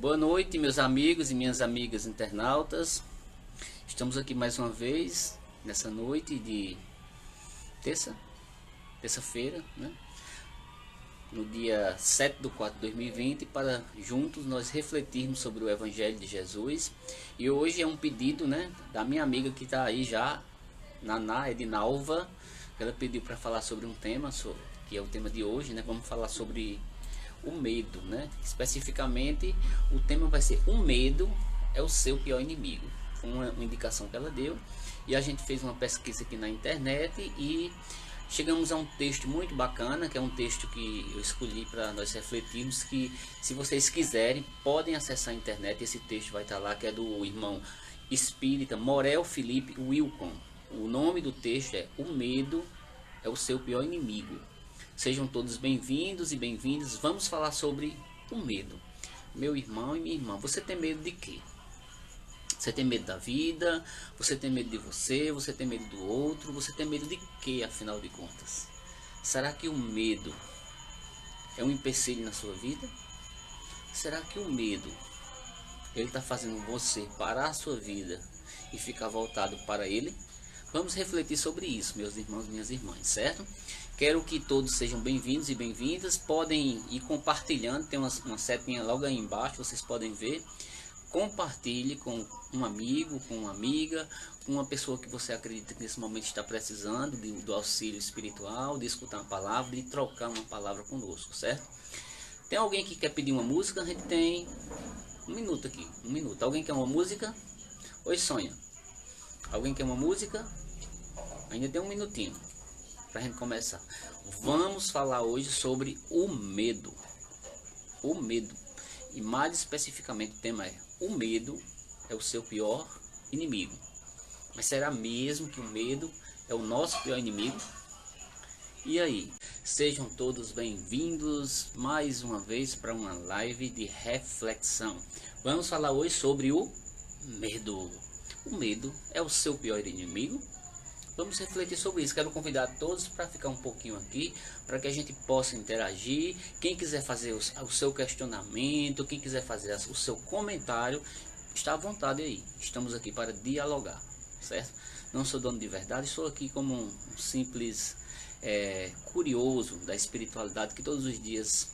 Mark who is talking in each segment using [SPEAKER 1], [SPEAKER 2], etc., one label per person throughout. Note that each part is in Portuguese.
[SPEAKER 1] Boa noite, meus amigos e minhas amigas internautas. Estamos aqui mais uma vez nessa noite de terça-feira, né? No dia 7/4/2020, para juntos nós refletirmos sobre o Evangelho de Jesus. E hoje é um pedido, né, da minha amiga que está aí já, Naná Edinalva. Ela pediu para falar sobre um tema, que é o tema de hoje, né? Vamos falar sobre o medo, né? Especificamente, o tema vai ser: o medo é o seu pior inimigo. Foi uma indicação que ela deu e a gente fez uma pesquisa aqui na internet e chegamos a um texto muito bacana, que é um texto que eu escolhi para nós refletirmos, que se vocês quiserem podem acessar a internet. Esse texto vai estar lá, que é do irmão espírita Morel Felipe Wilcon. O nome do texto é: o medo é o seu pior inimigo. Sejam todos bem-vindos e bem-vindas. Vamos falar sobre o medo. Meu irmão e minha irmã, você tem medo de quê? Você tem medo da vida? Você tem medo de você? Você tem medo do outro? Você tem medo de quê, afinal de contas? Será que o medo é um empecilho na sua vida? Será que o medo ele está fazendo você parar a sua vida e ficar voltado para ele? Vamos refletir sobre isso, meus irmãos e minhas irmãs, certo? Quero que todos sejam bem-vindos e bem-vindas. Podem ir compartilhando, tem uma setinha logo aí embaixo, vocês podem ver. Compartilhe com um amigo, com uma amiga, com uma pessoa que você acredita que nesse momento está precisando do auxílio espiritual, de escutar uma palavra, de trocar uma palavra conosco, certo? Tem alguém que quer pedir uma música? A gente tem um minuto aqui, um minuto. Alguém quer uma música? Oi, Sônia. Alguém quer uma música? Ainda tem um minutinho para a gente começar. Vamos falar hoje sobre o medo. O medo. E mais especificamente o tema é: o medo é o seu pior inimigo. Mas será mesmo que o medo é o nosso pior inimigo? E aí? Sejam todos bem-vindos mais uma vez para uma live de reflexão. Vamos falar hoje sobre o medo. O medo é o seu pior inimigo? Vamos refletir sobre isso. Quero convidar todos para ficar um pouquinho aqui, para que a gente possa interagir. Quem quiser fazer o seu questionamento, quem quiser fazer o seu comentário, está à vontade aí. Estamos aqui para dialogar, certo? Não sou dono de verdade, estou aqui como um simples curioso da espiritualidade, que todos os dias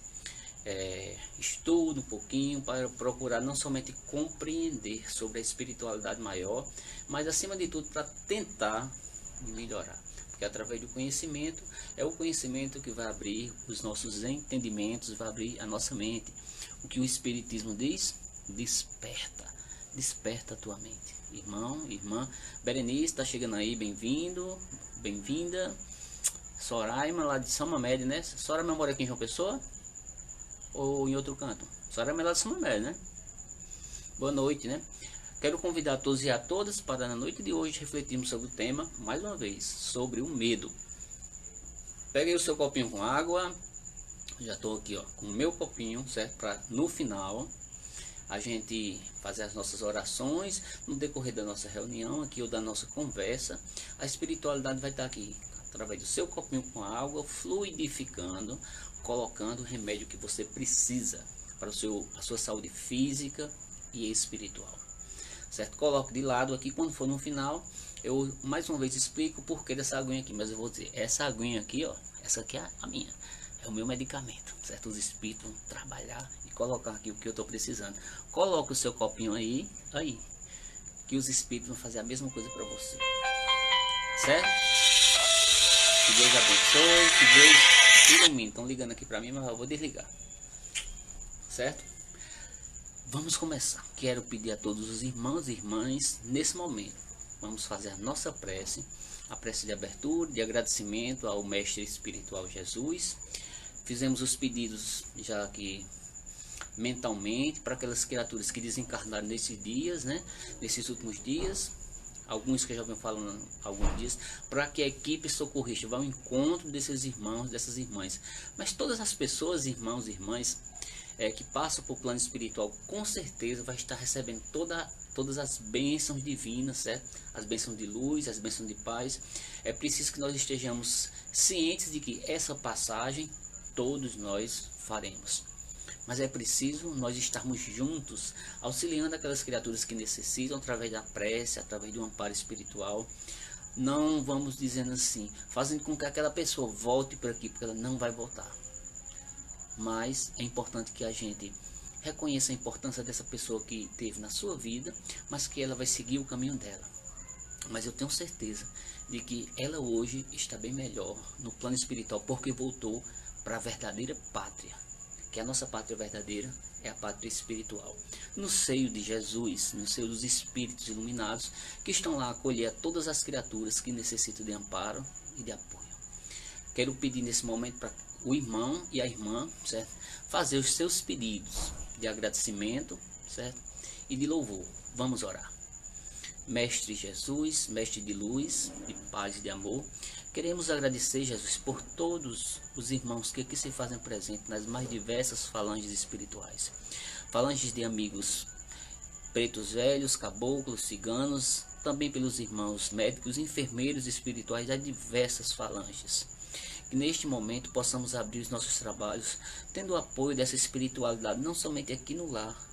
[SPEAKER 1] estudo um pouquinho para procurar não somente compreender sobre a espiritualidade maior, mas acima de tudo para tentar melhorar, porque através do conhecimento, é o conhecimento que vai abrir os nossos entendimentos, vai abrir a nossa mente. O que o Espiritismo diz? Desperta a tua mente. Irmão, irmã, Berenice está chegando aí, bem-vindo, bem-vinda. Soraima, lá de São Mamed, né? Soraima mora aqui em João Pessoa? Ou em outro canto? Soraima é lá de São Mamed, né? Boa noite, né? Quero convidar a todos e a todas para na noite de hoje refletirmos sobre o tema, mais uma vez, sobre o medo. Pegue o seu copinho com água. Já estou aqui, ó, com o meu copinho, certo? Para no final a gente fazer as nossas orações. No decorrer da nossa reunião aqui ou da nossa conversa, a espiritualidade vai estar aqui, através do seu copinho com água, fluidificando, colocando o remédio que você precisa para a sua saúde física e espiritual. Certo? Coloque de lado aqui. Quando for no final, eu mais uma vez explico o porquê dessa aguinha aqui. Mas eu vou dizer: essa aguinha aqui, ó, essa aqui é a minha, é o meu medicamento, certo? Os espíritos vão trabalhar e colocar aqui o que eu estou precisando. Coloque o seu copinho aí, que os espíritos vão fazer a mesma coisa para você, certo? Que Deus abençoe, que Deus ilumine. Estão ligando aqui para mim, mas eu vou desligar, certo? Vamos começar. Quero pedir a todos os irmãos e irmãs, nesse momento, vamos fazer a nossa prece, a prece de abertura, de agradecimento ao Mestre Espiritual Jesus. Fizemos os pedidos já aqui mentalmente para aquelas criaturas que desencarnaram nesses dias, né? Nesses últimos dias, alguns que já vêm falando há alguns dias, para que a equipe socorrista vá ao encontro desses irmãos, dessas irmãs. Mas todas as pessoas, irmãos e irmãs, que passam por plano espiritual, com certeza vai estar recebendo todas as bênçãos divinas, certo? As bênçãos de luz, as bênçãos de paz. É preciso que nós estejamos cientes de que essa passagem todos nós faremos. Mas é preciso nós estarmos juntos, auxiliando aquelas criaturas que necessitam, através da prece, através de um amparo espiritual. Não vamos dizendo assim, fazendo com que aquela pessoa volte por aqui, porque ela não vai voltar. Mas é importante que a gente reconheça a importância dessa pessoa que teve na sua vida, mas que ela vai seguir o caminho dela. Mas eu tenho certeza de que ela hoje está bem melhor no plano espiritual, porque voltou para a verdadeira pátria, que a nossa pátria verdadeira é a pátria espiritual, no seio de Jesus, no seio dos espíritos iluminados, que estão lá a acolher a todas as criaturas que necessitam de amparo e de apoio. Quero pedir nesse momento para o irmão e a irmã, certo, fazer os seus pedidos de agradecimento, certo, e de louvor. Vamos orar. Mestre Jesus, mestre de luz, de paz e de amor, queremos agradecer, Jesus, por todos os irmãos que aqui se fazem presentes nas mais diversas falanges espirituais. Falanges de amigos pretos velhos, caboclos, ciganos, também pelos irmãos médicos, enfermeiros espirituais das diversas falanges. Que neste momento possamos abrir os nossos trabalhos, tendo o apoio dessa espiritualidade, não somente aqui no lar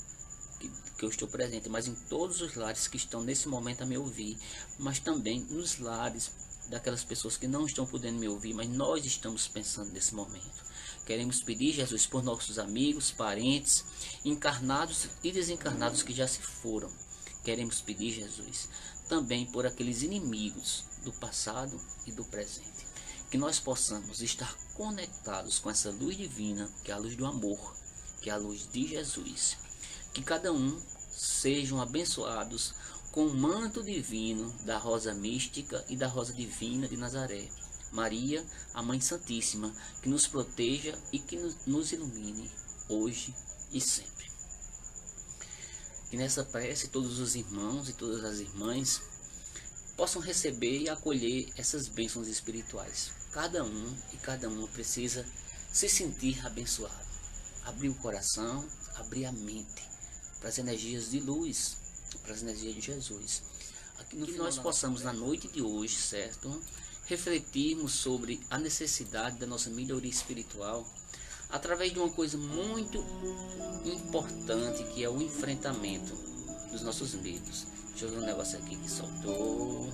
[SPEAKER 1] que eu estou presente, mas em todos os lares que estão nesse momento a me ouvir, mas também nos lares daquelas pessoas que não estão podendo me ouvir, mas nós estamos pensando nesse momento. Queremos pedir, Jesus, por nossos amigos, parentes, encarnados e desencarnados que já se foram. Queremos pedir, Jesus, também por aqueles inimigos do passado e do presente. Que nós possamos estar conectados com essa luz divina, que é a luz do amor, que é a luz de Jesus. Que cada um sejam abençoados com o manto divino da rosa mística e da rosa divina de Nazaré. Maria, a Mãe Santíssima, que nos proteja e que nos ilumine hoje e sempre. Que nessa prece todos os irmãos e todas as irmãs possam receber e acolher essas bênçãos espirituais. Cada um e cada uma precisa se sentir abençoado. Abrir o coração, abrir a mente para as energias de luz, para as energias de Jesus. Aqui no que nós possamos na noite de hoje, certo, refletirmos sobre a necessidade da nossa melhoria espiritual através de uma coisa muito importante, que é o enfrentamento dos nossos medos. Deixa eu ver um negócio aqui que soltou.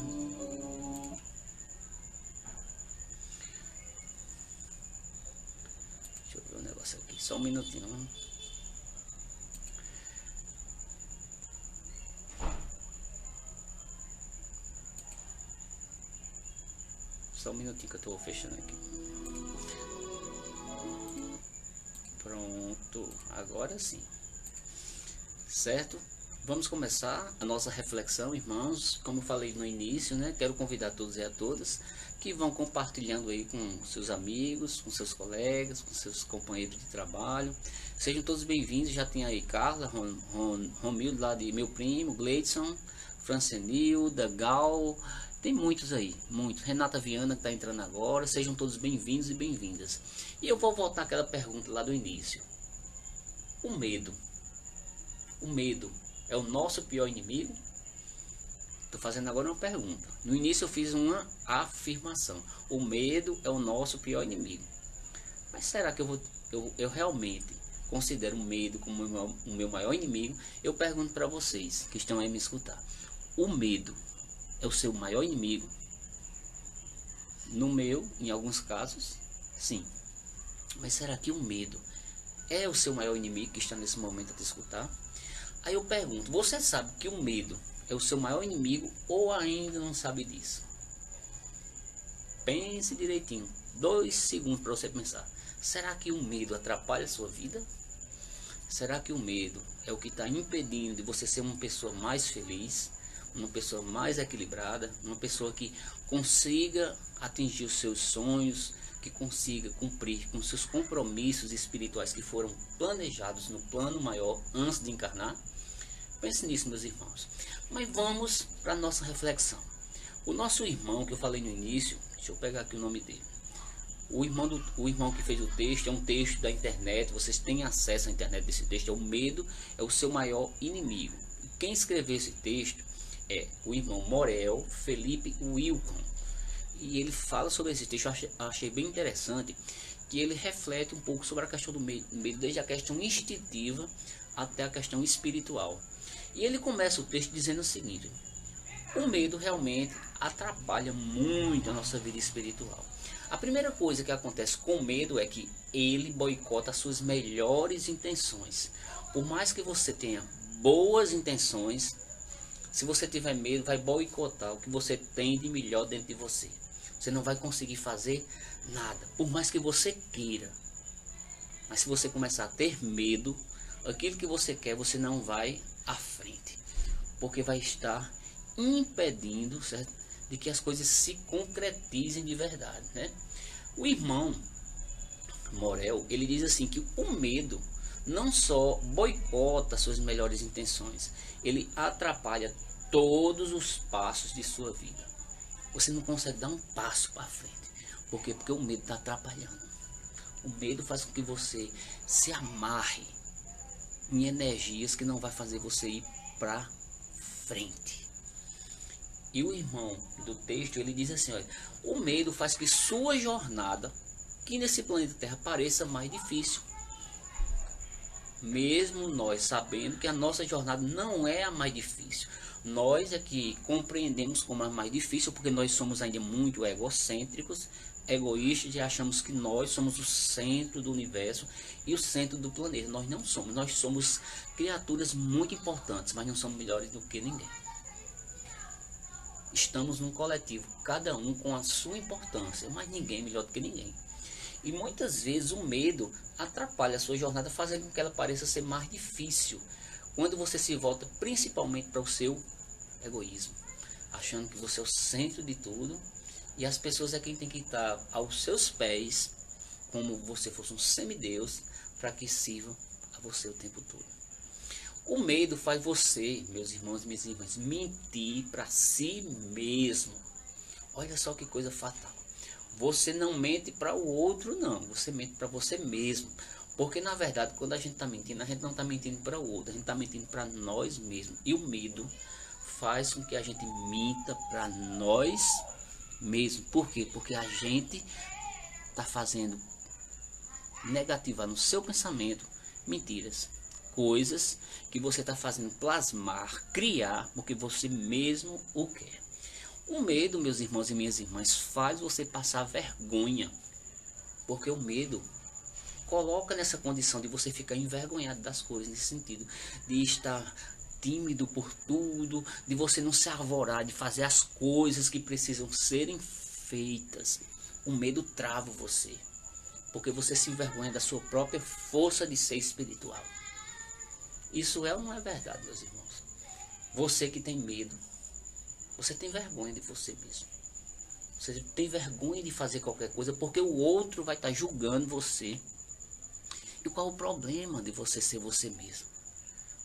[SPEAKER 1] Deixa eu ver um negócio aqui, só um minutinho. Só um minutinho que eu estou fechando aqui. Pronto, agora sim. Certo? Vamos começar a nossa reflexão, irmãos. Como falei no início, né? Quero convidar todos e a todas que vão compartilhando aí com seus amigos, com seus colegas, com seus companheiros de trabalho. Sejam todos bem-vindos. Já tem aí Carla, Romildo lá de meu primo, Gleidson, Francenilda, Gal. Tem muitos aí, muitos. Renata Viana que está entrando agora. Sejam todos bem-vindos e bem-vindas. E eu vou voltar àquela pergunta lá do início. O medo. O medo é o nosso pior inimigo? Estou fazendo agora uma pergunta. No início eu fiz uma afirmação. O medo é o nosso pior inimigo. Mas será que eu realmente considero o medo como o meu maior inimigo? Eu pergunto para vocês que estão aí me escutar. O medo é o seu maior inimigo? No meu, em alguns casos, sim. Mas será que o medo é o seu maior inimigo que está nesse momento a te escutar? Aí eu pergunto, você sabe que o medo é o seu maior inimigo ou ainda não sabe disso? Pense direitinho, 2 segundos para você pensar. Será que o medo atrapalha a sua vida? Será que o medo é o que está impedindo de você ser uma pessoa mais feliz? Uma pessoa mais equilibrada, uma pessoa que consiga atingir os seus sonhos, que consiga cumprir com seus compromissos espirituais que foram planejados no plano maior antes de encarnar? Pense nisso, meus irmãos. Mas vamos para a nossa reflexão. O nosso irmão que eu falei no início, deixa eu pegar aqui o nome dele. O irmão que fez o texto é um texto da internet, vocês têm acesso à internet desse texto. É o medo é o seu maior inimigo. Quem escreveu esse texto é o irmão Morel Felipe Wilcon. E ele fala sobre esse texto, eu achei bem interessante, que ele reflete um pouco sobre a questão do medo, desde a questão instintiva até a questão espiritual. E ele começa o texto dizendo o seguinte: o medo realmente atrapalha muito a nossa vida espiritual. A primeira coisa que acontece com o medo é que ele boicota as suas melhores intenções. Por mais que você tenha boas intenções, se você tiver medo, vai boicotar o que você tem de melhor dentro de você. Você não vai conseguir fazer nada, por mais que você queira. Mas se você começar a ter medo, aquilo que você quer, você não vai à frente, porque vai estar impedindo, certo, de que as coisas se concretizem de verdade, né? O irmão Morel, ele diz assim que o medo não só boicota suas melhores intenções, ele atrapalha todos os passos de sua vida. Você não consegue dar um passo para frente. Por quê? Porque o medo está atrapalhando. O medo faz com que você se amarre em energias que não vai fazer você ir para frente. E o irmão do texto, ele diz assim, olha, o medo faz que sua jornada, que nesse planeta Terra pareça mais difícil. Mesmo nós sabendo que a nossa jornada não é a mais difícil. Nós é que compreendemos como a mais difícil, porque nós somos ainda muito egocêntricos, egoístas, e achamos que nós somos o centro do universo e o centro do planeta. Nós não somos. Nós somos criaturas muito importantes, mas não somos melhores do que ninguém. Estamos num coletivo, cada um com a sua importância, mas ninguém melhor do que ninguém. E muitas vezes o medo atrapalha a sua jornada, fazendo com que ela pareça ser mais difícil, quando você se volta principalmente para o seu egoísmo, achando que você é o centro de tudo, e as pessoas é quem tem que estar aos seus pés, como você fosse um semideus, para que sirvam a você o tempo todo. O medo faz você, meus irmãos e minhas irmãs, mentir para si mesmo. Olha só que coisa fatal. Você não mente para o outro, não. Você mente para você mesmo. Porque na verdade, quando a gente está mentindo, a gente não está mentindo para o outro, a gente está mentindo para nós mesmos. E o medo faz com que a gente minta para nós mesmos. Por quê? Porque a gente está fazendo negativar no seu pensamento mentiras. Coisas que você está fazendo plasmar, criar, porque você mesmo o quer. O medo, meus irmãos e minhas irmãs, faz você passar vergonha, porque o medo coloca nessa condição de você ficar envergonhado das coisas, nesse sentido de estar tímido por tudo, de você não se arvorar, de fazer as coisas que precisam serem feitas. O medo trava você, porque você se envergonha da sua própria força de ser espiritual. Isso é ou não é verdade, meus irmãos? Você que tem medo, você tem vergonha de você mesmo. Você tem vergonha de fazer qualquer coisa porque o outro vai estar julgando você. E qual o problema de você ser você mesmo?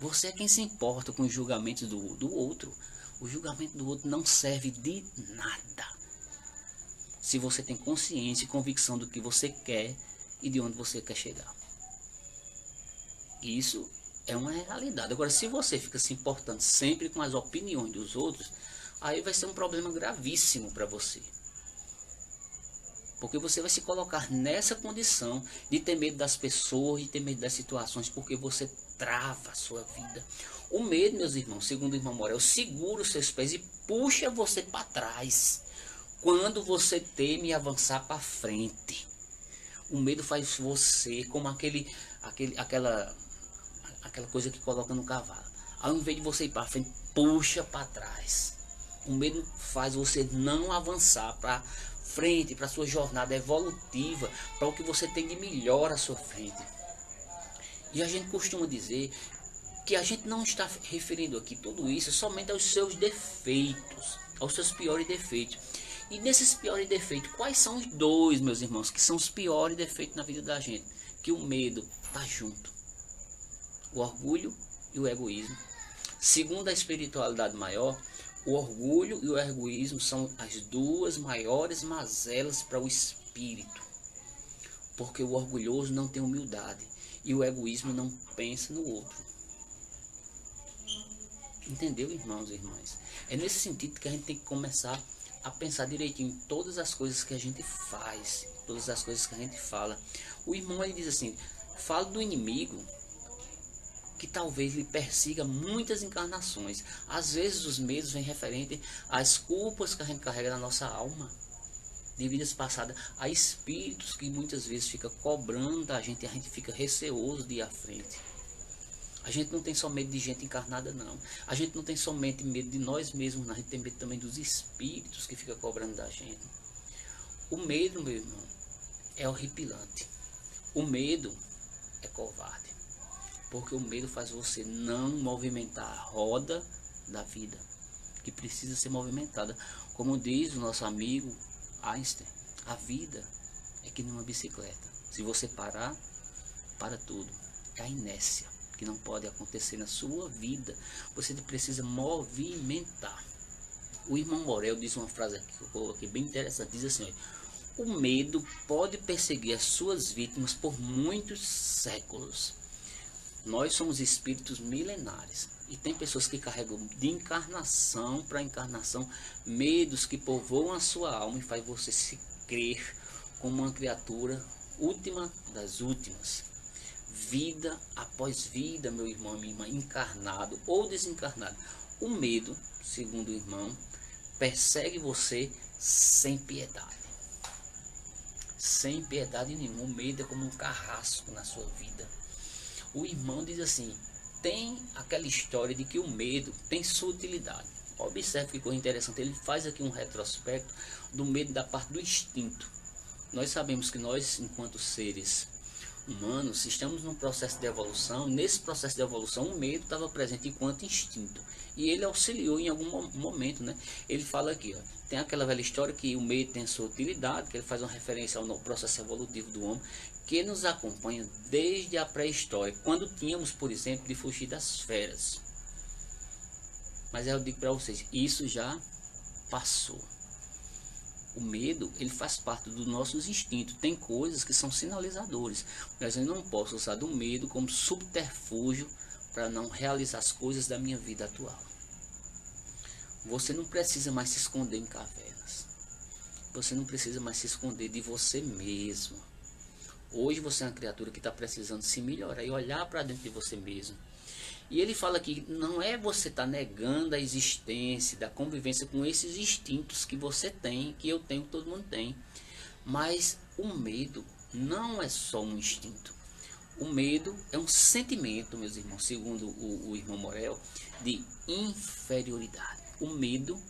[SPEAKER 1] Você é quem se importa com os julgamentos do outro. O julgamento do outro não serve de nada. Se você tem consciência e convicção do que você quer e de onde você quer chegar. Isso é uma realidade. Agora, se você fica se importando sempre com as opiniões dos outros, aí vai ser um problema gravíssimo para você. Porque você vai se colocar nessa condição de ter medo das pessoas, de ter medo das situações, porque você trava a sua vida. O medo, meus irmãos, segundo o irmão Morel, segura os seus pés e puxa você para trás quando você teme avançar para frente. O medo faz você como aquela coisa que coloca no cavalo. Ao invés de você ir para frente, puxa para trás. O medo faz você não avançar para frente, para sua jornada evolutiva, para o que você tem de melhor à sua frente. E a gente costuma dizer que a gente não está referindo aqui tudo isso somente aos seus defeitos, aos seus piores defeitos. E nesses piores defeitos, quais são os dois, meus irmãos, que são os piores defeitos na vida da gente? Que o medo está junto. O orgulho e o egoísmo. Segundo a espiritualidade maior, o orgulho e o egoísmo são as duas maiores mazelas para o espírito. Porque o orgulhoso não tem humildade e o egoísmo não pensa no outro. Entendeu, irmãos e irmãs? É nesse sentido que a gente tem que começar a pensar direitinho em todas as coisas que a gente faz, todas as coisas que a gente fala. O irmão, ele diz assim: fala do inimigo que talvez lhe persiga muitas encarnações. Às vezes os medos vêm referente às culpas que a gente carrega na nossa alma, de vidas passadas, a espíritos que muitas vezes fica cobrando da gente e a gente fica receoso de ir à frente. A gente não tem só medo de gente encarnada, não. A gente não tem somente medo de nós mesmos, não. A gente tem medo também dos espíritos que ficam cobrando da gente. O medo, meu irmão, é horripilante. O medo é covarde. Porque o medo faz você não movimentar a roda da vida, que precisa ser movimentada. Como diz o nosso amigo Einstein, a vida é que nem uma bicicleta. Se você parar, para tudo. É a inércia que não pode acontecer na sua vida. Você precisa movimentar. O irmão Morel diz uma frase aqui que eu coloquei bem interessante. Diz assim: o medo pode perseguir as suas vítimas por muitos séculos. Nós somos espíritos milenares e tem pessoas que carregam de encarnação para encarnação medos que povoam a sua alma e faz você se crer como uma criatura última das últimas. Vida após vida, meu irmão e minha irmã, encarnado ou desencarnado. O medo, segundo o irmão, persegue você sem piedade. Sem piedade nenhuma. O medo é como um carrasco na sua vida. O irmão diz assim: tem aquela história de que o medo tem sua utilidade. Observe que coisa interessante. Ele faz aqui um retrospecto do medo da parte do instinto. Nós sabemos que nós, enquanto seres humanos, estamos num processo de evolução. Nesse processo de evolução, o medo estava presente enquanto instinto, e ele auxiliou em algum momento, né? Ele fala aqui, ó, tem aquela velha história que o medo tem sua utilidade, que ele faz uma referência ao processo evolutivo do homem, que nos acompanha desde a pré-história, quando tínhamos, por exemplo, de fugir das feras. Mas eu digo para vocês, isso já passou. O medo, ele faz parte dos nossos instintos. Tem coisas que são sinalizadores, mas eu não posso usar do medo como subterfúgio para não realizar as coisas da minha vida atual. Você não precisa mais se esconder em cavernas. Você não precisa mais se esconder de você mesmo. Hoje você é uma criatura que está precisando se melhorar e olhar para dentro de você mesmo. E ele fala que não é você estar negando a existência da convivência com esses instintos que você tem, que eu tenho, que todo mundo tem. Mas o medo não é só um instinto. O medo é um sentimento, meus irmãos, segundo o irmão Morel, de inferioridade. O medo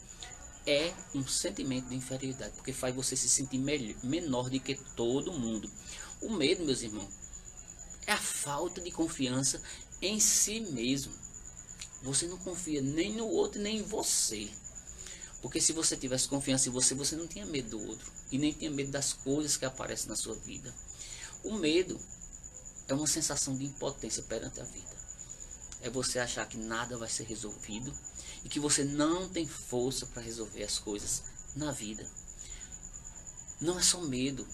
[SPEAKER 1] é um sentimento de inferioridade, porque faz você se sentir menor do que todo mundo. O medo, meus irmãos, é a falta de confiança em si mesmo. Você não confia nem no outro, nem em você. Porque se você tivesse confiança em você, você não tinha medo do outro. E nem tinha medo das coisas que aparecem na sua vida. O medo é uma sensação de impotência perante a vida. É você achar que nada vai ser resolvido e que você não tem força para resolver as coisas na vida. Não é só medo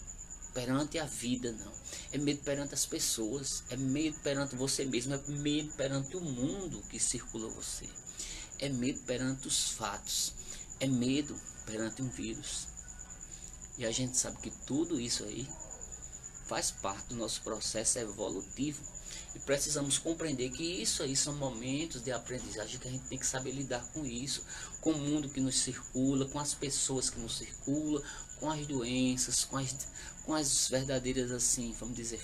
[SPEAKER 1] perante a vida, não. É medo perante as pessoas, é medo perante você mesmo, é medo perante o mundo que circula você, é medo perante os fatos, é medo perante um vírus. E a gente sabe que tudo isso aí faz parte do nosso processo evolutivo e precisamos compreender que isso aí são momentos de aprendizagem, que a gente tem que saber lidar com isso, com o mundo que nos circula, com as pessoas que nos circulam, com as doenças, com as verdadeiras, assim, vamos dizer,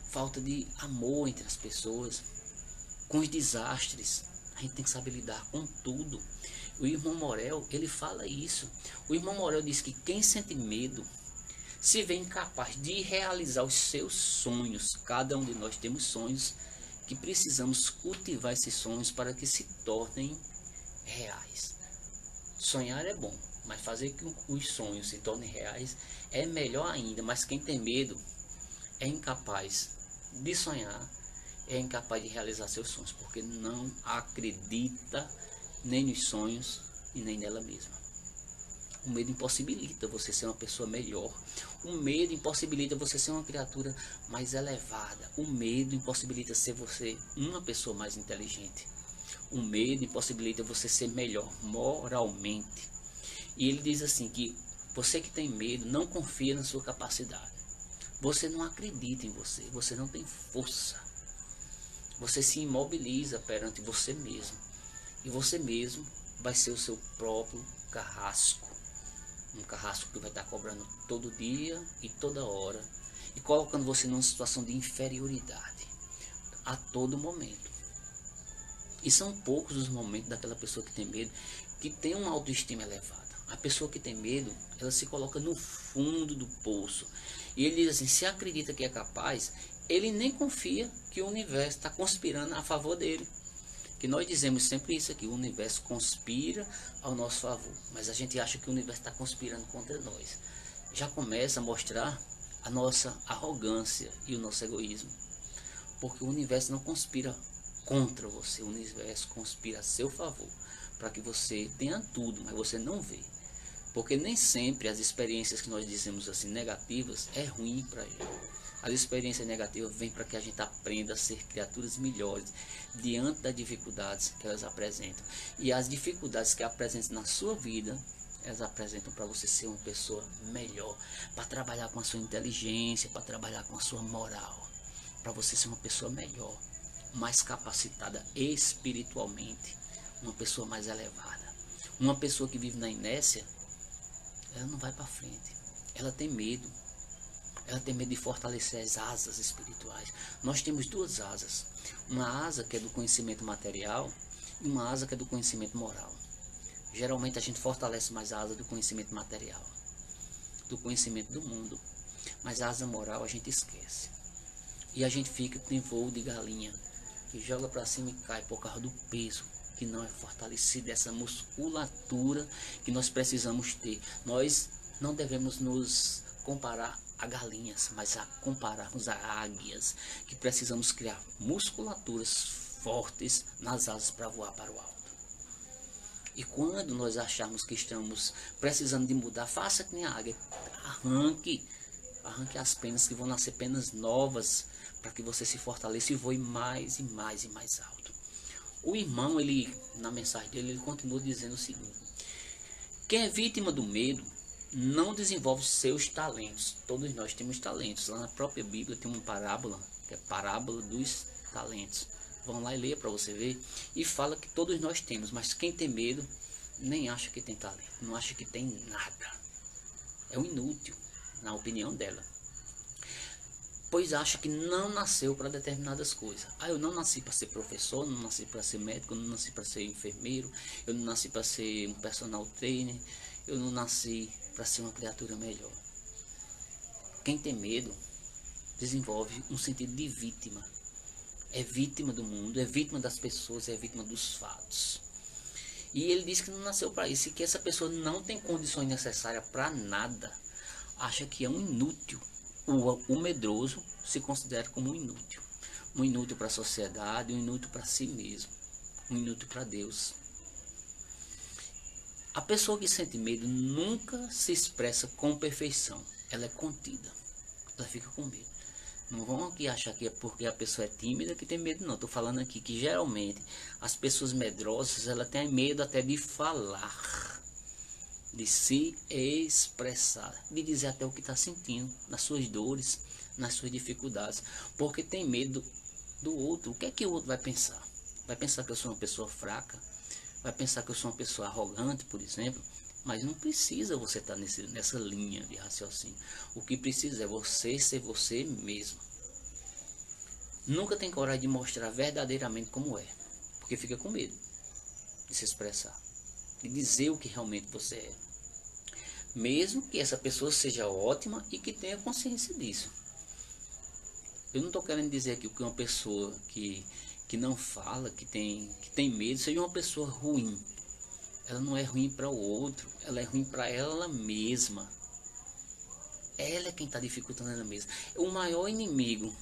[SPEAKER 1] falta de amor entre as pessoas, com os desastres. A gente tem que saber lidar com tudo. O irmão Morel, ele fala isso. O irmão Morel diz que quem sente medo se vê incapaz de realizar os seus sonhos. Cada um de nós temos sonhos que precisamos cultivar esses sonhos para que se tornem reais. Sonhar é bom, mas fazer com que os sonhos se tornem reais é melhor ainda. Mas quem tem medo é incapaz de sonhar, é incapaz de realizar seus sonhos, porque não acredita nem nos sonhos e nem nela mesma. O medo impossibilita você ser uma pessoa melhor. O medo impossibilita você ser uma criatura mais elevada. O medo impossibilita ser você uma pessoa mais inteligente. O medo impossibilita você ser melhor moralmente. E ele diz assim que você que tem medo não confia na sua capacidade. Você não acredita em você, você não tem força. Você se imobiliza perante você mesmo. E você mesmo vai ser o seu próprio carrasco. Um carrasco que vai estar cobrando todo dia e toda hora. E colocando você numa situação de inferioridade a todo momento. E são poucos os momentos daquela pessoa que tem medo, que tem uma autoestima elevada. A pessoa que tem medo, ela se coloca no fundo do poço. E ele diz assim, se acredita que é capaz, ele nem confia que o universo está conspirando a favor dele. Que nós dizemos sempre isso aqui, o universo conspira ao nosso favor. Mas a gente acha que o universo está conspirando contra nós. Já começa a mostrar a nossa arrogância e o nosso egoísmo. Porque o universo não conspira contra você, o universo conspira a seu favor, para que você tenha tudo, mas você não vê. Porque nem sempre as experiências que nós dizemos assim negativas é ruim para a gente. As experiências negativas vêm para que a gente aprenda a ser criaturas melhores diante das dificuldades que elas apresentam. E as dificuldades que apresentam na sua vida, elas apresentam para você ser uma pessoa melhor, para trabalhar com a sua inteligência, para trabalhar com a sua moral, para você ser uma pessoa melhor, mais capacitada espiritualmente, uma pessoa mais elevada. Uma pessoa que vive na inércia, ela não vai para frente, ela tem medo. Ela tem medo de fortalecer as asas espirituais. Nós temos duas asas. Uma asa que é do conhecimento material e uma asa que é do conhecimento moral. Geralmente a gente fortalece mais a asa do conhecimento material, do conhecimento do mundo. Mas a asa moral a gente esquece. E a gente fica com voo de galinha, que joga para cima e cai por causa do peso, que não é fortalecido, essa musculatura que nós precisamos ter. Nós não devemos nos comparar a galinhas, mas a compararmos a águias, que precisamos criar musculaturas fortes nas asas para voar para o alto. E quando nós acharmos que estamos precisando de mudar, faça que nem a águia, arranque as penas, que vão nascer penas novas, para que você se fortaleça e voe mais e mais e mais alto. O irmão, ele, na mensagem dele, ele continua dizendo o seguinte: quem é vítima do medo não desenvolve seus talentos. Todos nós temos talentos. Lá na própria Bíblia tem uma parábola, que é a parábola dos talentos. Vão lá e leia para você ver. E fala que todos nós temos, mas quem tem medo nem acha que tem talento, não acha que tem nada. É um inútil, na opinião dela. Pois acha que não nasceu para determinadas coisas. Eu não nasci para ser professor, não nasci para ser médico, eu não nasci para ser enfermeiro, eu não nasci para ser um personal trainer, eu não nasci para ser uma criatura melhor. Quem tem medo desenvolve um sentido de vítima. É vítima do mundo, é vítima das pessoas, é vítima dos fatos. E ele diz que não nasceu para isso, e que essa pessoa não tem condições necessárias para nada. Acha que é um inútil. O medroso se considera como um inútil. Um inútil para a sociedade, um inútil para si mesmo, um inútil para Deus. A pessoa que sente medo nunca se expressa com perfeição. Ela é contida. Ela fica com medo. Não vão aqui achar que é porque a pessoa é tímida que tem medo, não. Estou falando aqui que geralmente as pessoas medrosas, ela tem medo até de falar, de se expressar, de dizer até o que está sentindo, nas suas dores, nas suas dificuldades. Porque tem medo do outro. O que é que o outro vai pensar? Vai pensar que eu sou uma pessoa fraca? Vai pensar que eu sou uma pessoa arrogante, por exemplo? Mas não precisa você estar nessa linha de raciocínio. O que precisa é você ser você mesmo. Nunca tem coragem de mostrar verdadeiramente como é, porque fica com medo de se expressar, de dizer o que realmente você é. Mesmo que essa pessoa seja ótima e que tenha consciência disso. Eu não estou querendo dizer aqui que uma pessoa que não fala, que tem medo, seja uma pessoa ruim. Ela não é ruim para o outro, ela é ruim para ela mesma. Ela é quem está dificultando ela mesma. O maior inimigo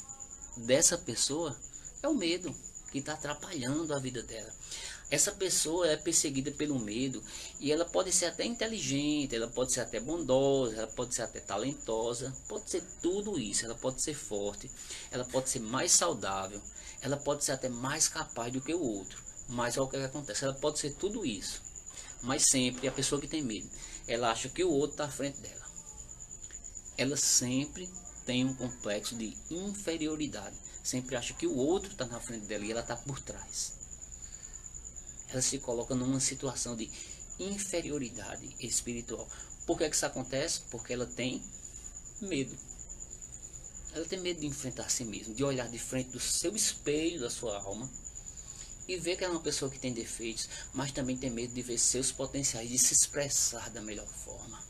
[SPEAKER 1] dessa pessoa é o medo, que está atrapalhando a vida dela. Essa pessoa é perseguida pelo medo, e ela pode ser até inteligente, ela pode ser até bondosa, ela pode ser até talentosa, pode ser tudo isso, ela pode ser forte, ela pode ser mais saudável, ela pode ser até mais capaz do que o outro. Mas olha o que acontece, ela pode ser tudo isso, mas sempre a pessoa que tem medo, ela acha que o outro está à frente dela. Ela sempre tem um complexo de inferioridade. Sempre acha que o outro está na frente dela e ela está por trás. Ela se coloca numa situação de inferioridade espiritual. Por que isso acontece? Porque ela tem medo. Ela tem medo de enfrentar a si mesma, de olhar de frente do seu espelho, da sua alma, e ver que ela é uma pessoa que tem defeitos, mas também tem medo de ver seus potenciais, de se expressar da melhor forma.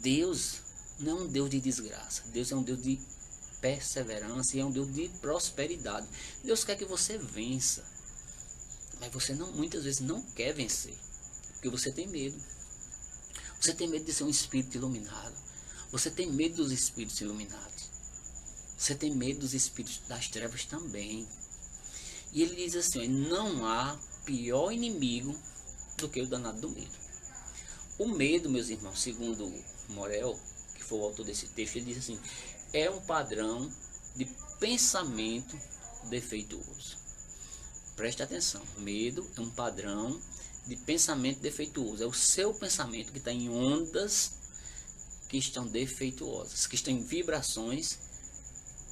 [SPEAKER 1] Deus não é um Deus de desgraça. Deus é um Deus de perseverança e é um Deus de prosperidade. Deus quer que você vença, mas você muitas vezes não quer vencer, porque você tem medo. Você tem medo de ser um espírito iluminado. Você tem medo dos espíritos iluminados. Você tem medo dos espíritos das trevas também. E ele diz assim, não há pior inimigo do que o danado do medo. O medo, meus irmãos, segundo Morel, que foi o autor desse texto, ele diz assim, é um padrão de pensamento defeituoso. Preste atenção, medo é um padrão de pensamento defeituoso. É o seu pensamento que está em ondas que estão defeituosas, que estão em vibrações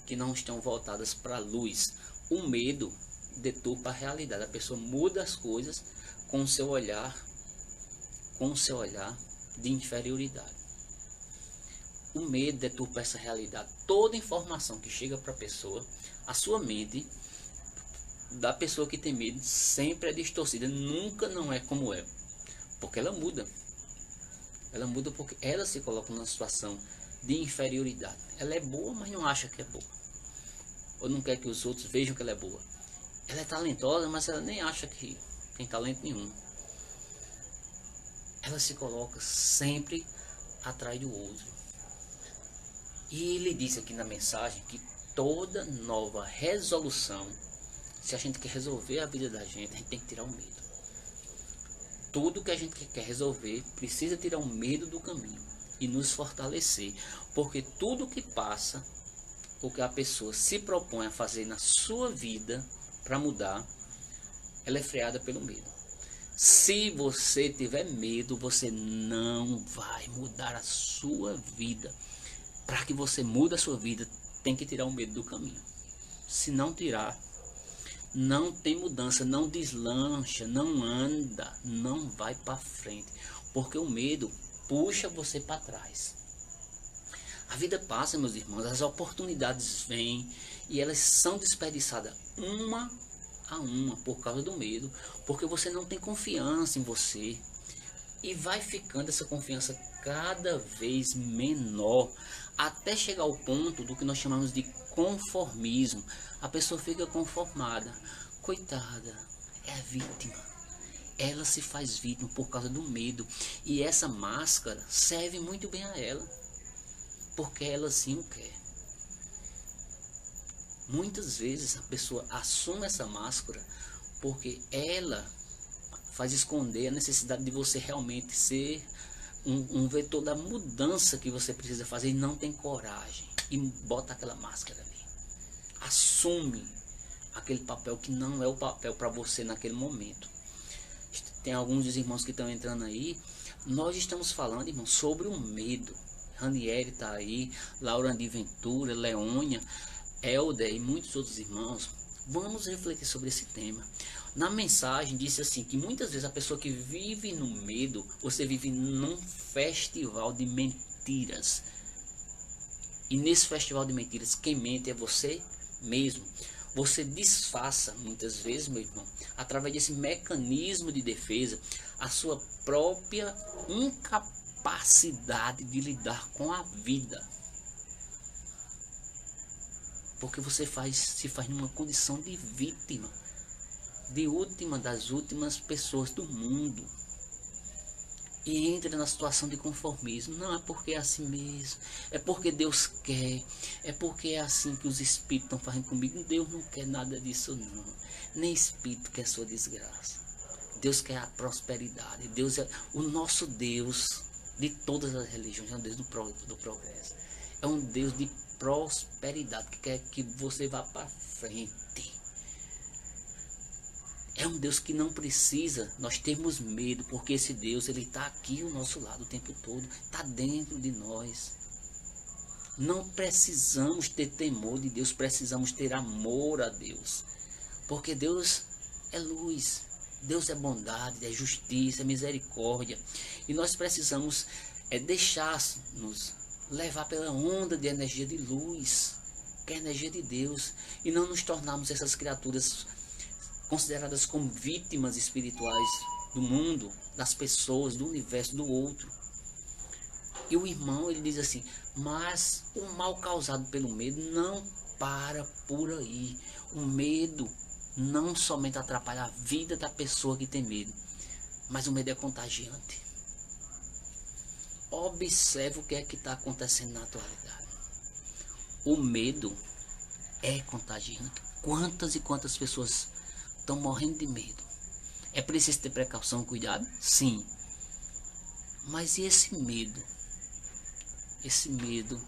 [SPEAKER 1] que não estão voltadas para a luz. O medo deturpa a realidade. A pessoa muda as coisas com o seu olhar de inferioridade. O medo deturpa essa realidade. Toda informação que chega para a pessoa, a sua mente da pessoa que tem medo sempre é distorcida, nunca não é como é, porque ela muda. Ela muda porque ela se coloca numa situação de inferioridade. Ela é boa, mas não acha que é boa, ou não quer que os outros vejam que ela é boa. Ela é talentosa, mas ela nem acha que tem talento nenhum. Ela se coloca sempre atrás do outro. E ele diz aqui na mensagem que toda nova resolução, se a gente quer resolver a vida da gente, a gente tem que tirar o medo. Tudo que a gente quer resolver precisa tirar o medo do caminho e nos fortalecer. Porque tudo que passa, o que a pessoa se propõe a fazer na sua vida para mudar, ela é freada pelo medo. Se você tiver medo, você não vai mudar a sua vida. Para que você mude a sua vida, tem que tirar o medo do caminho. Se não tirar, não tem mudança, não deslancha, não anda, não vai para frente, porque o medo puxa você para trás. A vida passa, meus irmãos, as oportunidades vêm e elas são desperdiçadas uma a uma por causa do medo, porque você não tem confiança em você e vai ficando essa confiança cada vez menor, até chegar ao ponto do que nós chamamos de conformismo. A pessoa fica conformada, coitada, é a vítima. Ela se faz vítima por causa do medo, e essa máscara serve muito bem a ela, porque ela sim o quer. Muitas vezes a pessoa assume essa máscara porque ela faz esconder a necessidade de você realmente ser um vetor da mudança que você precisa fazer, e não tem coragem e bota aquela máscara ali, assume aquele papel que não é o papel para você naquele momento. Tem alguns dos irmãos que estão entrando aí. Nós estamos falando, irmãos, sobre o medo. Ranieri está aí, Laurandi Ventura, Leônia, Helder e muitos outros irmãos. Vamos refletir sobre esse tema. Na mensagem disse assim, que muitas vezes a pessoa que vive no medo, você vive num festival de mentiras. E nesse festival de mentiras, quem mente é você mesmo. Você disfarça muitas vezes, meu irmão, através desse mecanismo de defesa, a sua própria incapacidade de lidar com a vida. Porque você se faz numa condição de vítima, de última das últimas pessoas do mundo, e entra na situação de conformismo. Não, é porque é assim mesmo, é porque Deus quer, é porque é assim que os espíritos estão fazendo comigo. Deus não quer nada disso não, nem espírito quer sua desgraça. Deus quer a prosperidade. Deus é o nosso Deus de todas as religiões, é um Deus do progresso, é um Deus de prosperidade, que quer que você vá para frente. É um Deus que não precisa nós termos medo, porque esse Deus, ele está aqui ao nosso lado o tempo todo, está dentro de nós. Não precisamos ter temor de Deus, precisamos ter amor a Deus, porque Deus é luz, Deus é bondade, é justiça, é misericórdia, e nós precisamos deixar-nos levar pela onda de energia de luz, que é a energia de Deus, e não nos tornarmos essas criaturas consideradas como vítimas espirituais do mundo, das pessoas, do universo, do outro. E o irmão, ele diz assim: mas o mal causado pelo medo não para por aí. O medo não somente atrapalha a vida da pessoa que tem medo, mas o medo é contagiante. Observe o que é que está acontecendo na atualidade. O medo é contagiante. Quantas e quantas pessoas estão morrendo de medo? É preciso ter precaução, cuidado? Sim. Mas e esse medo? Esse medo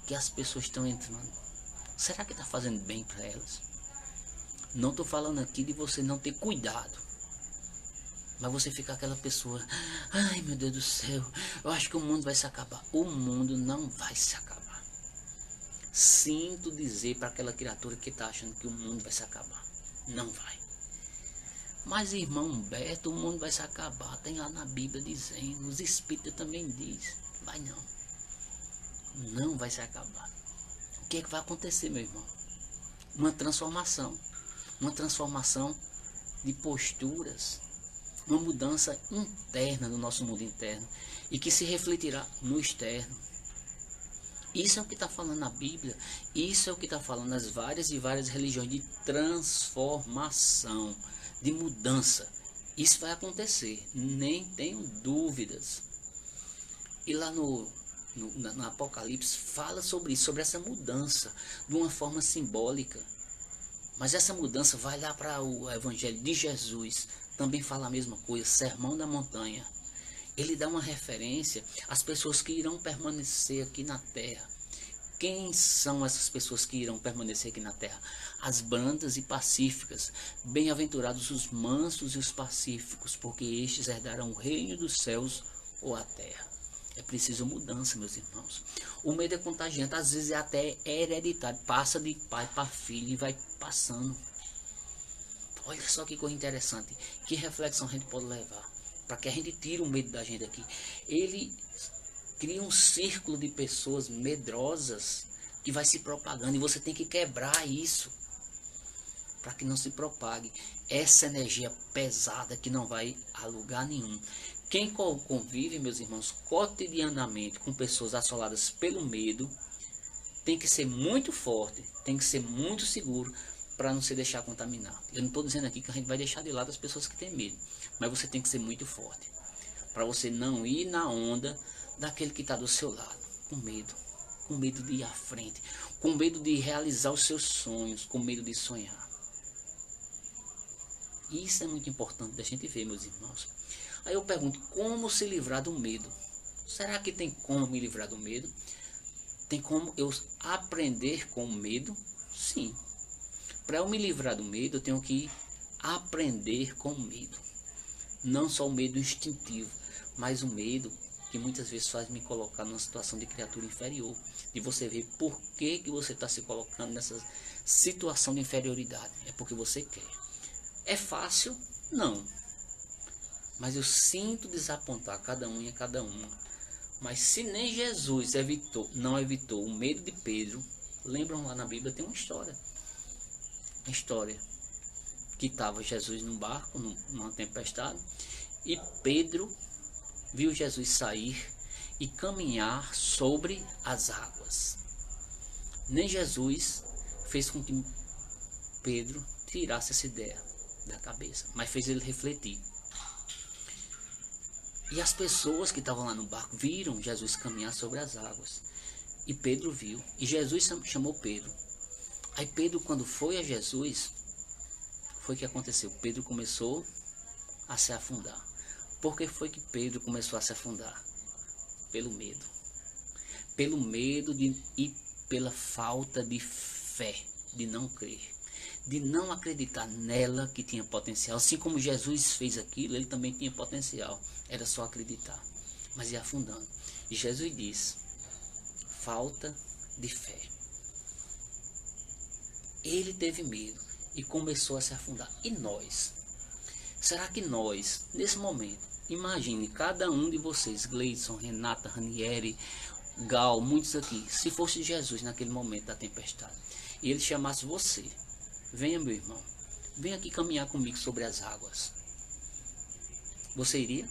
[SPEAKER 1] que as pessoas estão entrando, será que está fazendo bem para elas? Não estou falando aqui de você não ter cuidado, mas você fica aquela pessoa: ai meu Deus do céu, eu acho que o mundo vai se acabar. O mundo não vai se acabar. Sinto dizer para aquela criatura que está achando que o mundo vai se acabar: não vai. Mas irmão Humberto, o mundo vai se acabar, tem lá na Bíblia dizendo, os Espíritos também dizem. Vai não. Não vai se acabar. O que é que vai acontecer, meu irmão? Uma transformação. Uma transformação de posturas. Uma mudança interna no nosso mundo interno. E que se refletirá no externo. Isso é o que está falando na Bíblia. Isso é o que está falando nas várias e várias religiões de transformação, de mudança. Isso vai acontecer. Nem tenho dúvidas. E lá no Apocalipse fala sobre isso, sobre essa mudança, de uma forma simbólica. Mas essa mudança vai lá para o Evangelho de Jesus, também fala a mesma coisa, Sermão da Montanha. Ele dá uma referência às pessoas que irão permanecer aqui na terra. Quem são essas pessoas que irão permanecer aqui na terra? As brandas e pacíficas. Bem-aventurados os mansos e os pacíficos, porque estes herdarão o reino dos céus ou a terra. É preciso mudança, meus irmãos. O medo é contagiante, às vezes é até hereditário. Passa de pai para filho e vai passando. Olha só que coisa interessante. Que reflexão a gente pode levar para que a gente tire o medo da gente aqui. Ele cria um círculo de pessoas medrosas que vai se propagando. E você tem que quebrar isso para que não se propague essa energia pesada que não vai a lugar nenhum. Quem convive, meus irmãos, cotidianamente com pessoas assoladas pelo medo, tem que ser muito forte, tem que ser muito seguro para não se deixar contaminar. Eu não estou dizendo aqui que a gente vai deixar de lado as pessoas que têm medo, mas você tem que ser muito forte, para você não ir na onda daquele que está do seu lado, com medo de ir à frente, com medo de realizar os seus sonhos, com medo de sonhar. Isso é muito importante da gente ver, meus irmãos. Aí eu pergunto, como se livrar do medo? Será que tem como me livrar do medo? Tem como eu aprender com o medo? Sim. Para eu me livrar do medo, eu tenho que aprender com o medo. Não só o medo instintivo, mas o medo que muitas vezes faz me colocar numa situação de criatura inferior. E você vê por que você está se colocando nessa situação de inferioridade. É porque você quer. É fácil? Não. Mas eu sinto desapontar cada um e cada uma. Mas se nem Jesus não evitou o medo de Pedro, lembram lá na Bíblia, tem uma história. A história que estava Jesus num barco, numa tempestade, e Pedro viu Jesus sair e caminhar sobre as águas. Nem Jesus fez com que Pedro tirasse essa ideia da cabeça, mas fez ele refletir. E as pessoas que estavam lá no barco viram Jesus caminhar sobre as águas. E Pedro viu. E Jesus chamou Pedro. Aí Pedro, quando foi a Jesus, foi o que aconteceu. Pedro começou a se afundar. Por que foi que Pedro começou a se afundar? Pelo medo. Pelo medo e pela falta de fé, de não crer. de não acreditar nela que tinha potencial. Assim como Jesus fez aquilo, ele também tinha potencial. Era só acreditar. Mas ia afundando. E Jesus diz: falta de fé. Ele teve medo e começou a se afundar. E nós? Será que nós, nesse momento, imagine cada um de vocês, Gleidson, Renata, Ranieri, Gal, muitos aqui, se fosse Jesus naquele momento da tempestade, e ele chamasse você: venha, meu irmão, venha aqui caminhar comigo sobre as águas. Você iria?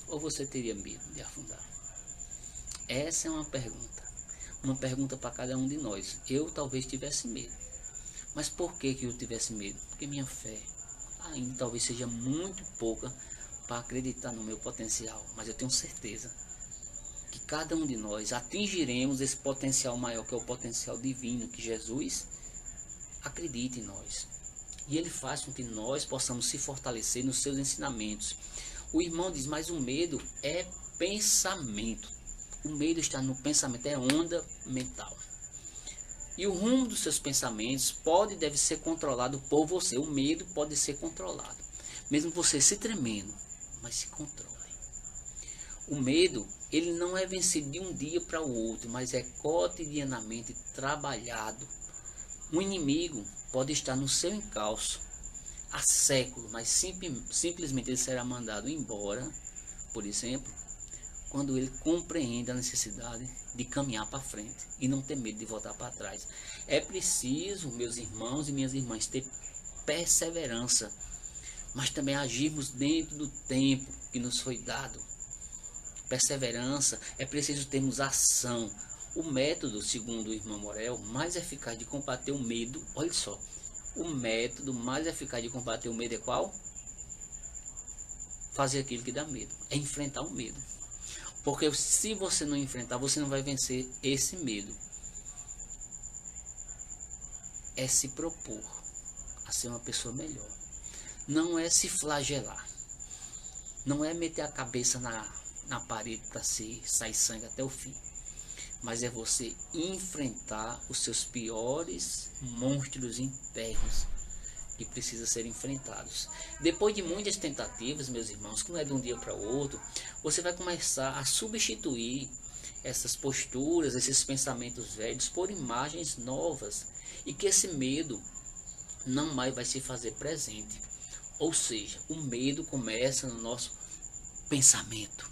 [SPEAKER 1] Ou você teria medo de afundar? Essa é uma pergunta para cada um de nós. Eu talvez tivesse medo. Mas por que eu tivesse medo? Porque minha fé ainda talvez seja muito pouca para acreditar no meu potencial. Mas eu tenho certeza que cada um de nós atingiremos esse potencial maior, que é o potencial divino, que Jesus acredita em nós. E ele faz com que nós possamos se fortalecer nos seus ensinamentos. O irmão diz: mas o medo é pensamento. O medo está no pensamento, é onda mental. E o rumo dos seus pensamentos pode e deve ser controlado por você. O medo pode ser controlado. Mesmo você se tremendo, mas se controle. O medo, ele não é vencido de um dia para o outro, mas é cotidianamente trabalhado. Um inimigo pode estar no seu encalço há séculos, mas simplesmente ele será mandado embora, por exemplo, quando ele compreende a necessidade de caminhar para frente e não ter medo de voltar para trás. É preciso, meus irmãos e minhas irmãs, ter perseverança, mas também agirmos dentro do tempo que nos foi dado. Perseverança, é preciso termos ação. O método, segundo o irmão Morel, mais eficaz de combater o medo, olha só, o método mais eficaz de combater o medo é qual? Fazer aquilo que dá medo, é enfrentar o medo. Porque se você não enfrentar, você não vai vencer esse medo. É se propor a ser uma pessoa melhor. Não é se flagelar. Não é meter a cabeça na parede para sair sangue até o fim. Mas é você enfrentar os seus piores monstros internos que precisam ser enfrentados. Depois de muitas tentativas, meus irmãos, que não é de um dia para o outro, você vai começar a substituir essas posturas, esses pensamentos velhos por imagens novas, e que esse medo não mais vai se fazer presente. Ou seja, o medo começa no nosso pensamento.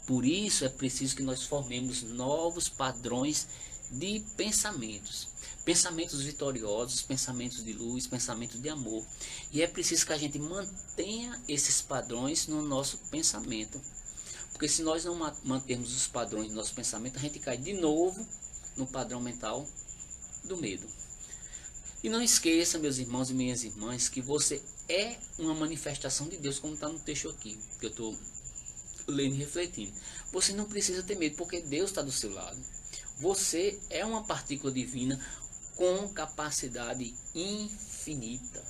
[SPEAKER 1] Por isso é preciso que nós formemos novos padrões de pensamentos. Pensamentos vitoriosos, pensamentos de luz, pensamentos de amor. E é preciso que a gente mantenha esses padrões no nosso pensamento. Porque se nós não mantermos os padrões do nosso pensamento, a gente cai de novo no padrão mental do medo. E não esqueça, meus irmãos e minhas irmãs, que você é uma manifestação de Deus, como está no texto aqui, que eu estou lendo e refletindo. Você não precisa ter medo, porque Deus está do seu lado. Você é uma partícula divina com capacidade infinita.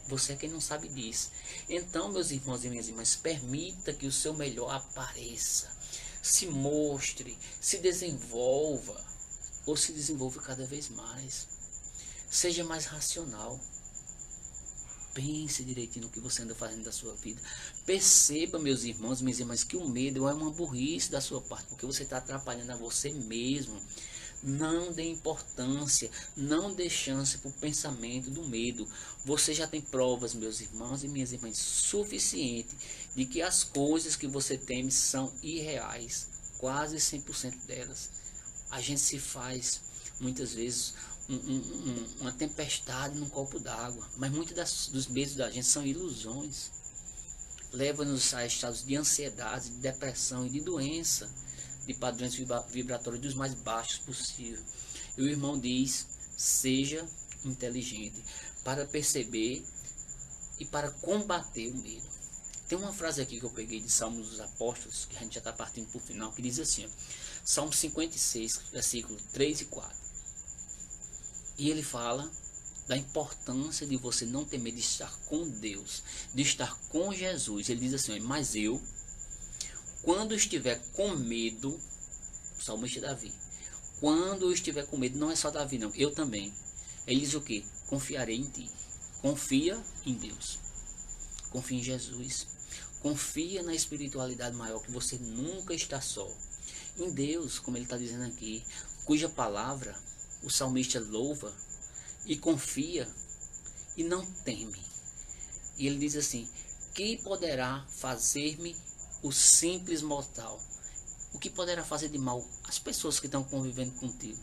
[SPEAKER 1] Você é quem não sabe disso. Então, meus irmãos e minhas irmãs, permita que o seu melhor apareça, se mostre, se desenvolva, ou se desenvolva cada vez mais. Seja mais racional. Pense direitinho no que você anda fazendo da sua vida. Perceba, meus irmãos e minhas irmãs, que o medo é uma burrice da sua parte, porque você está atrapalhando a você mesmo. Não dê importância, não dê chance para o pensamento do medo. Você já tem provas, meus irmãos e minhas irmãs, suficiente de que as coisas que você teme são irreais, quase 100% delas. A gente se faz, muitas vezes, uma tempestade num copo d'água, mas muitos dos medos da gente são ilusões. Leva-nos a estados de ansiedade, de depressão e de doença, de padrões vibratórios dos mais baixos possível. E o irmão diz: seja inteligente para perceber e para combater o medo. Tem uma frase aqui que eu peguei de Salmos dos Apóstolos, que a gente já está partindo para o final, que diz assim, ó, Salmo 56, versículo 3 e 4. E ele fala da importância de você não ter medo de estar com Deus, de estar com Jesus. Ele diz assim, ó, mas eu, quando estiver com medo, o salmista Davi, quando eu estiver com medo, não é só Davi não, eu também, Ele diz o que? Confiarei em ti. Confia em Deus. Confia em Jesus. Confia na espiritualidade maior, que você nunca está só. Em Deus, como ele está dizendo aqui, cuja palavra o salmista louva e confia e não teme. E ele diz assim: que poderá fazer-me o simples mortal? O que poderá fazer de mal as pessoas que estão convivendo contigo?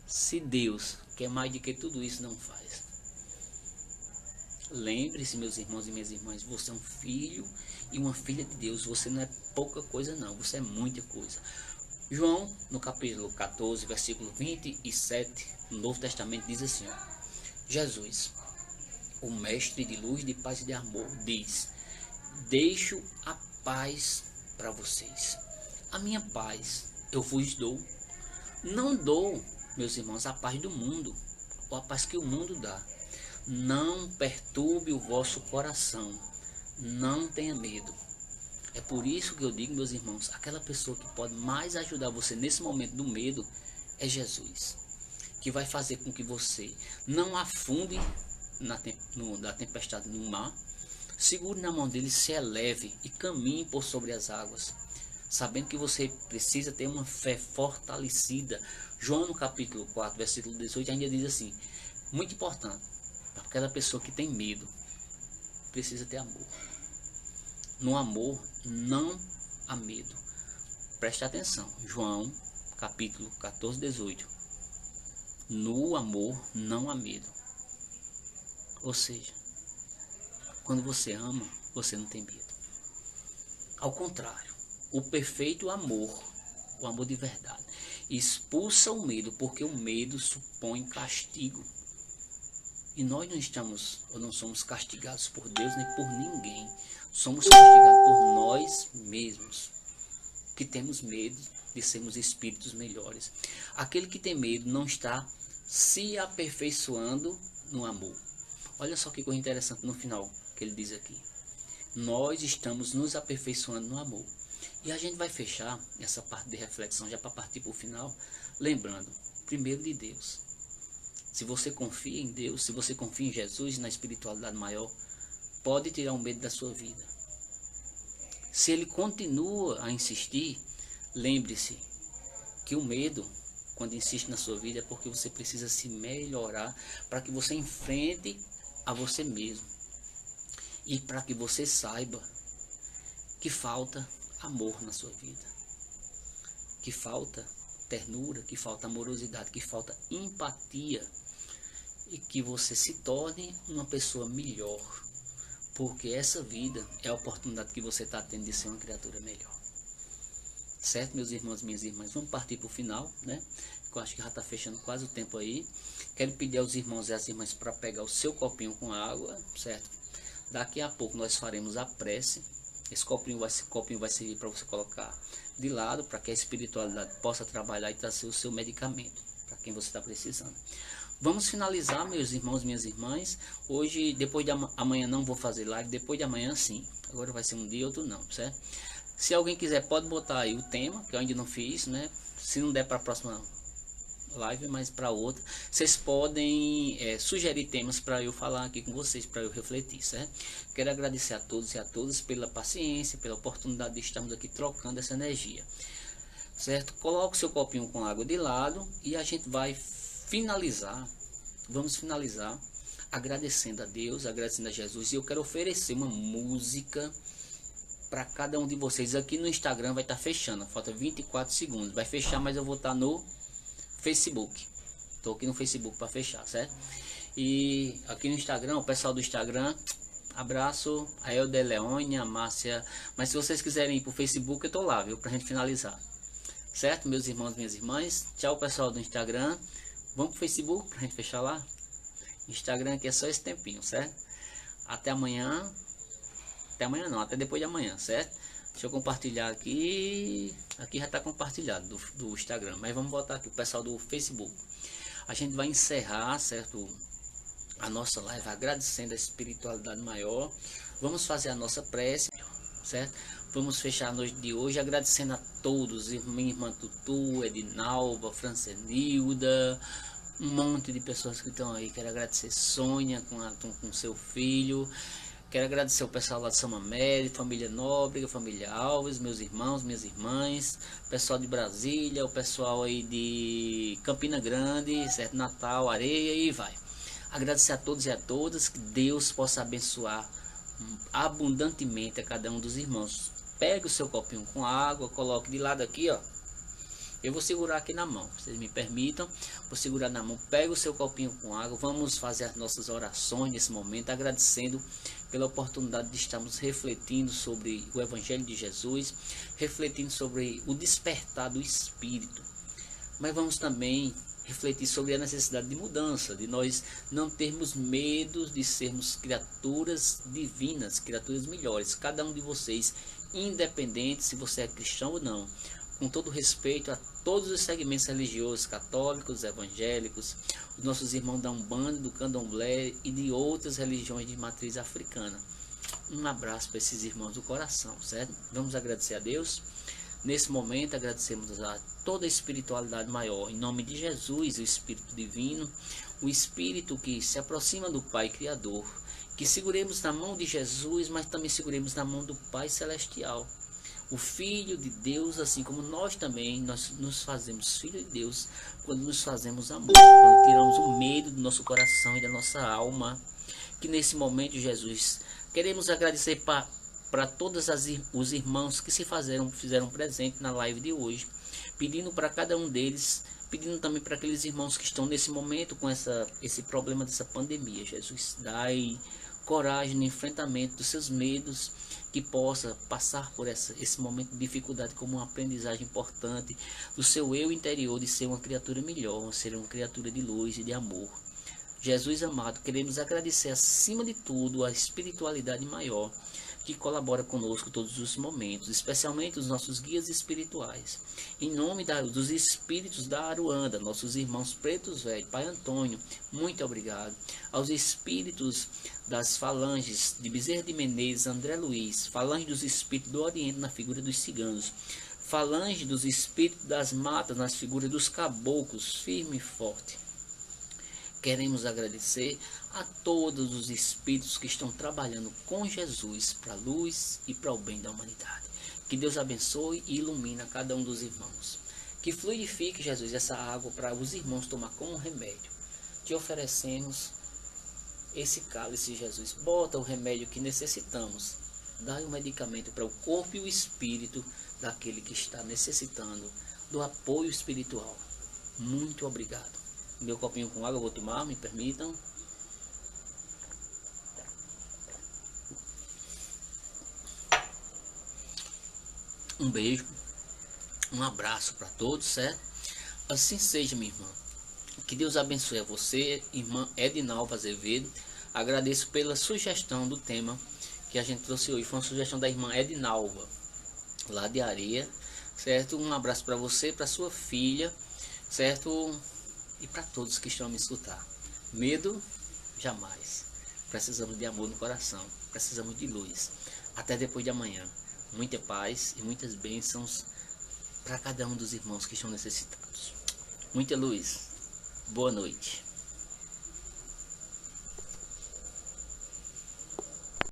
[SPEAKER 1] Se Deus, que é mais do que tudo isso, não faz. Lembre-se, meus irmãos e minhas irmãs, você é um filho e uma filha de Deus. Você não é pouca coisa não, você é muita coisa. João, no capítulo 14, versículo 27, no Novo Testamento, diz assim, ó: Jesus, o mestre de luz, de paz e de amor, diz: deixo a paz para vocês. A minha paz eu vos dou. Não dou, meus irmãos, a paz do mundo, ou a paz que o mundo dá. Não perturbe o vosso coração. Não tenha medo. É por isso que eu digo, meus irmãos, aquela pessoa que pode mais ajudar você nesse momento do medo é Jesus, que vai fazer com que você não afunde da tempestade no mar. Segure na mão dele, se eleve e caminhe por sobre as águas, sabendo que você precisa ter uma fé fortalecida. João, no capítulo 4, versículo 18, ainda diz assim, muito importante, para aquela pessoa que tem medo, precisa ter amor. No amor não há medo. Preste atenção, João, capítulo 14, 18. No amor não há medo. Ou seja, quando você ama, você não tem medo. Ao contrário, o perfeito amor, o amor de verdade, expulsa o medo, porque o medo supõe castigo. E nós não estamos, ou não somos castigados por Deus nem por ninguém. Somos castigados por nós mesmos, que temos medo de sermos espíritos melhores. Aquele que tem medo não está se aperfeiçoando no amor. Olha só que coisa interessante no final que ele diz aqui. Nós estamos nos aperfeiçoando no amor. E a gente vai fechar essa parte de reflexão já para partir para o final, lembrando, primeiro de Deus. Se você confia em Deus, se você confia em Jesus, na espiritualidade maior, pode tirar o medo da sua vida. Se ele continua a insistir, lembre-se que o medo, quando insiste na sua vida, é porque você precisa se melhorar para que você enfrente a você mesmo. E para que você saiba que falta amor na sua vida, que falta ternura, que falta amorosidade, que falta empatia, e que você se torne uma pessoa melhor, porque essa vida é a oportunidade que você está tendo de ser uma criatura melhor. Certo, meus irmãos e minhas irmãs? Vamos partir para o final, né? Eu acho que já está fechando quase o tempo aí. Quero pedir aos irmãos e às irmãs para pegar o seu copinho com água, certo? Daqui a pouco nós faremos a prece. Esse copinho vai servir para você colocar de lado, para que a espiritualidade possa trabalhar e trazer o seu medicamento, para quem você está precisando. Vamos finalizar, meus irmãos e minhas irmãs. Hoje, depois de amanhã não vou fazer live, depois de amanhã sim. Agora vai ser um dia, outro não, certo? Se alguém quiser, pode botar aí o tema, que eu ainda não fiz, né? Se não der para a próxima live, mas para outra, vocês podem sugerir temas para eu falar aqui com vocês, para eu refletir, certo? Quero agradecer a todos e a todas pela paciência, pela oportunidade de estarmos aqui trocando essa energia, certo? Coloque o seu copinho com água de lado e a gente vai finalizar. Vamos finalizar agradecendo a Deus, agradecendo a Jesus, e eu quero oferecer uma música para cada um de vocês. Aqui no Instagram vai estar fechando, falta 24 segundos, vai fechar, mas eu vou estar no Facebook. Estou aqui no Facebook para fechar, certo? E aqui no Instagram, o pessoal do Instagram, abraço, a Elde Leone, a Márcia. Mas se vocês quiserem ir para o Facebook, eu estou lá, viu? Para a gente finalizar. Certo, meus irmãos e minhas irmãs? Tchau, pessoal do Instagram. Vamos para o Facebook para a gente fechar lá? Instagram aqui é só esse tempinho, certo? Até amanhã. Até amanhã não, até depois de amanhã, certo? Deixa eu compartilhar aqui. Aqui já está compartilhado do Instagram. Mas vamos voltar aqui o pessoal do Facebook. A gente vai encerrar, certo, a nossa live agradecendo a espiritualidade maior. Vamos fazer a nossa prece, certo? Vamos fechar a noite de hoje agradecendo a todos. Minha irmã Tutu, Edinalva, Francenilda, um monte de pessoas que estão aí. Quero agradecer Sônia com seu filho. Quero agradecer o pessoal lá de São Mamede, família Nóbrega, família Alves, meus irmãos, minhas irmãs, pessoal de Brasília, o pessoal aí de Campina Grande, certo? Natal, Areia e vai. Agradecer a todos e a todas, que Deus possa abençoar abundantemente a cada um dos irmãos. Pegue o seu copinho com água, coloque de lado aqui, ó. Eu vou segurar aqui na mão, vocês me permitam, vou segurar na mão, pega o seu copinho com água, vamos fazer as nossas orações nesse momento, agradecendo pela oportunidade de estarmos refletindo sobre o Evangelho de Jesus, refletindo sobre o despertar do Espírito, mas vamos também refletir sobre a necessidade de mudança, de nós não termos medo de sermos criaturas divinas, criaturas melhores, cada um de vocês, independente se você é cristão ou não, com todo respeito a todos os segmentos religiosos, católicos, evangélicos, os nossos irmãos da Umbanda, do Candomblé e de outras religiões de matriz africana. Um abraço para esses irmãos do coração, certo? Vamos agradecer a Deus. Nesse momento agradecemos a toda a espiritualidade maior, em nome de Jesus, o Espírito Divino, o Espírito que se aproxima do Pai Criador, que seguremos na mão de Jesus, mas também seguremos na mão do Pai Celestial, o Filho de Deus, assim como nós também, nós nos fazemos Filho de Deus quando nos fazemos amor, quando tiramos o medo do nosso coração e da nossa alma, que nesse momento, Jesus, queremos agradecer para todos os irmãos que fizeram presente na live de hoje, pedindo para cada um deles, pedindo também para aqueles irmãos que estão nesse momento com esse problema dessa pandemia. Jesus, dai coragem no enfrentamento dos seus medos, que possa passar por esse momento de dificuldade como uma aprendizagem importante do seu eu interior de ser uma criatura melhor, ser uma criatura de luz e de amor. Jesus amado, queremos agradecer acima de tudo a espiritualidade maior que colabora conosco todos os momentos, especialmente os nossos guias espirituais. Em nome dos espíritos da Aruanda, nossos irmãos pretos velhos, Pai Antônio, muito obrigado. Aos espíritos das falanges de Bezerra de Menezes, André Luiz, falange dos espíritos do Oriente na figura dos ciganos, falange dos espíritos das matas nas figuras dos caboclos, firme e forte. Queremos agradecer a todos os espíritos que estão trabalhando com Jesus para a luz e para o bem da humanidade. Que Deus abençoe e ilumine cada um dos irmãos. Que fluidifique, Jesus, essa água para os irmãos tomar como remédio. Te oferecemos esse cálice, Jesus. Bota o remédio que necessitamos. Dá o medicamento para o corpo e o espírito daquele que está necessitando do apoio espiritual. Muito obrigado. Meu copinho com água eu vou tomar, me permitam. Um beijo, um abraço para todos, certo? Assim seja, minha irmã. Que Deus abençoe a você, irmã Edinalva Azevedo. Agradeço pela sugestão do tema que a gente trouxe hoje. Foi uma sugestão da irmã Edinalva, lá de Areia, certo? Um abraço para você, para sua filha, certo? E para todos que estão a me escutar. Medo, jamais. Precisamos de amor no coração. Precisamos de luz. Até depois de amanhã. Muita paz e muitas bênçãos para cada um dos irmãos que estão necessitados. Muita luz. Boa noite.